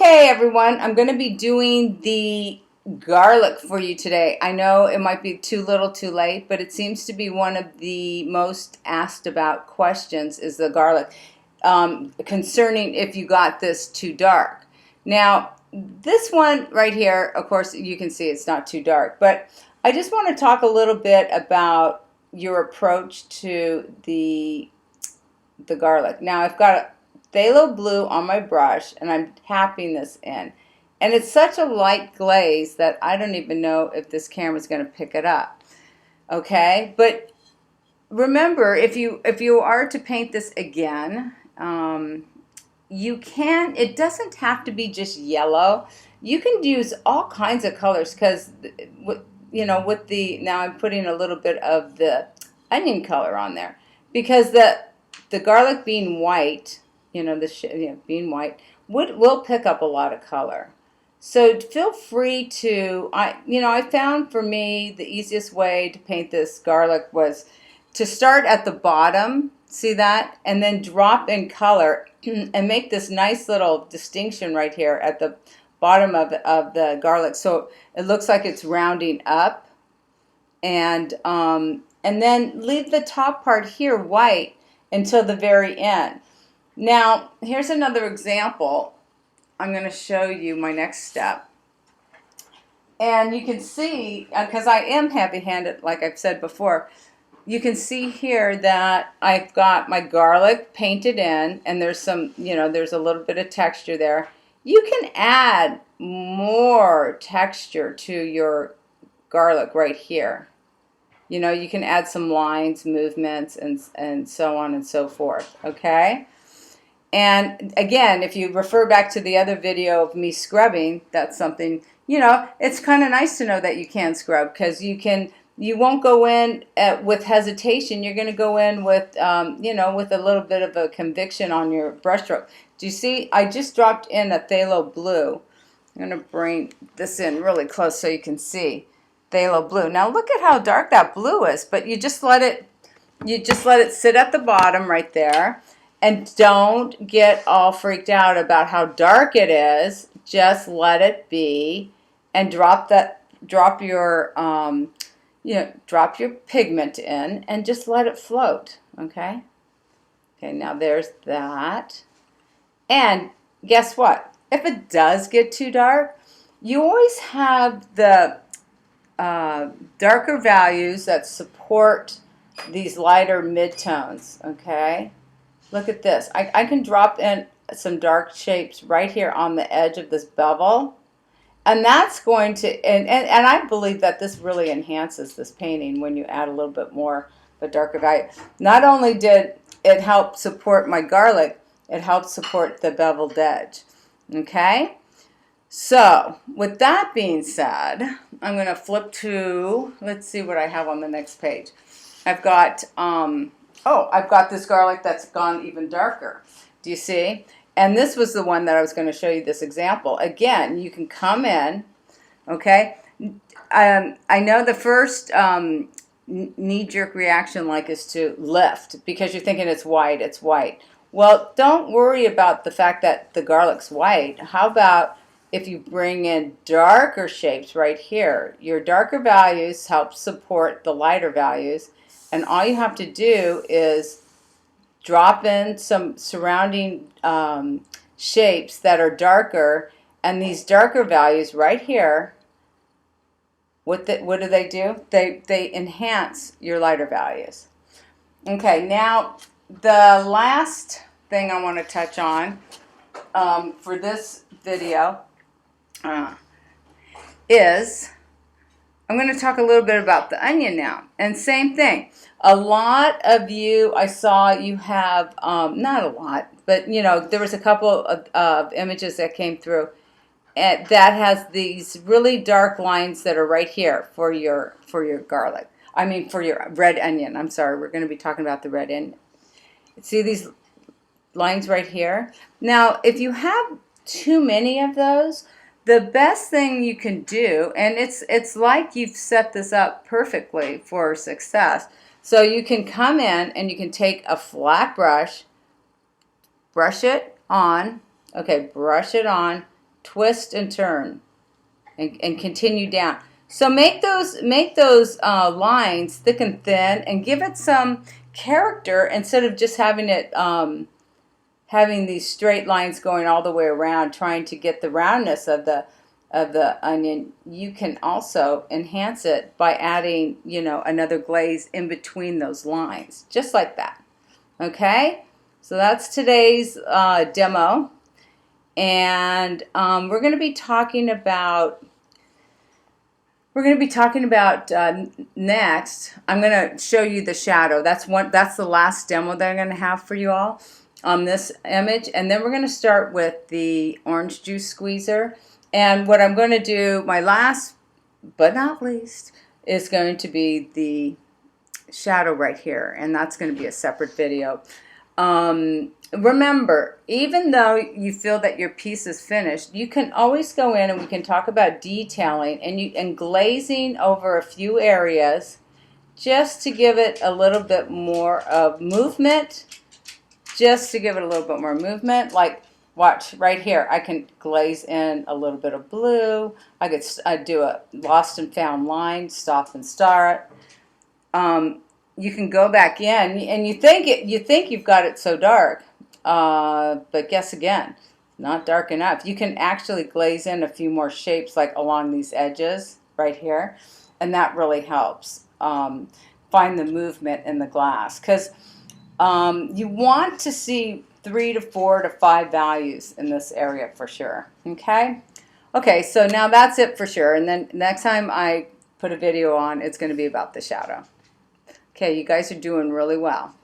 Hey everyone, I'm going to be doing the garlic for you today. I know it might be too little too late, but it seems to be one of the most asked about questions is the garlic concerning if you got this too dark. Now, this one right here, of course, you can see it's not too dark, but I just want to talk a little bit about your approach to the garlic. Now, I've got phthalo blue on my brush and I'm tapping this in, and it's such a light glaze that I don't even know if this camera is going to pick it up. Okay, but remember, if you are to paint this again, you can. It doesn't have to be just yellow. You can use all kinds of colors because with the, now I'm putting a little bit of the onion color on there because the garlic being white, being white, will pick up a lot of color. So feel free to, I found for me the easiest way to paint this garlic was to start at the bottom, see that, and then drop in color and make this nice little distinction right here at the bottom of the garlic, so it looks like it's rounding up, and then leave the top part here white until the very end. Now, here's another example. I'm going to show you my next step. And you can see, because I am heavy-handed, like I've said before, you can see here that I've got my garlic painted in, and there's some, there's a little bit of texture there. You can add more texture to your garlic right here. You can add some lines, movements, and so on and so forth, okay? And again, if you refer back to the other video of me scrubbing, that's something, it's kind of nice to know that you can scrub, because you won't go in with hesitation. You're going to go in with, with a little bit of a conviction on your brush stroke. Do you see? I just dropped in a phthalo blue. I'm going to bring this in really close so you can see. Phthalo blue. Now look at how dark that blue is, but you just let it sit at the bottom right there, and don't get all freaked out about how dark it is. Just let it be, and drop your drop your pigment in and just let it float. Okay, now there's that. And guess what? If it does get too dark, you always have the darker values that support these lighter midtones, okay? Look at this. I can drop in some dark shapes right here on the edge of this bevel, and that's going to, and I believe that this really enhances this painting when you add a little bit more of a darker value. Not only did it help support my garlic, it helped support the beveled edge, okay? So, with that being said, I'm going to flip to, let's see what I have on the next page. I've got, I've got this garlic that's gone even darker. Do you see? And this was the one that I was going to show you this example. Again, you can come in, okay? I know the first knee-jerk reaction is to lift, because you're thinking it's white. Well, don't worry about the fact that the garlic's white. How about if you bring in darker shapes right here? Your darker values help support the lighter values, and all you have to do is drop in some surrounding shapes that are darker, and these darker values right here, what do they do? They enhance your lighter values. Okay, now the last thing I want to touch on for this video is I'm going to talk a little bit about the onion now. And same thing. A lot of you, I saw you have, not a lot, but there was a couple of images that came through that has these really dark lines that are right here for your garlic. I mean, for your red onion. I'm sorry, we're going to be talking about the red onion. See these lines right here? Now, if you have too many of those, the best thing you can do, and it's like you've set this up perfectly for success. So you can come in and you can take a flat brush, brush it on, okay, brush it on, twist and turn, and continue down. So make those lines thick and thin, and give it some character instead of just having it having these straight lines going all the way around, trying to get the roundness of the onion. You can also enhance it by adding, you know, another glaze in between those lines, just like that. Okay, so that's today's demo, and we're going to be talking about next. I'm going to show you the shadow. That's the last demo that I'm going to have for you all on this image, and then we're going to start with the orange juice squeezer. And what I'm going to do, my last but not least, is going to be the shadow right here, and that's going to be a separate video. Remember, even though you feel that your piece is finished, you can always go in and we can talk about detailing and glazing over a few areas, just to give it a little bit more of movement. Like, watch right here. I can glaze in a little bit of blue. I do a lost and found line, stop and start. You can go back in, and you think you've got it so dark, but guess again, not dark enough. You can actually glaze in a few more shapes, like along these edges right here, and that really helps find the movement in the glass, because you want to see 3 to 4 to 5 values in this area for sure. Okay, so now that's it for sure, and then next time I put a video on, it's going to be about the shadow. Okay, you guys are doing really well.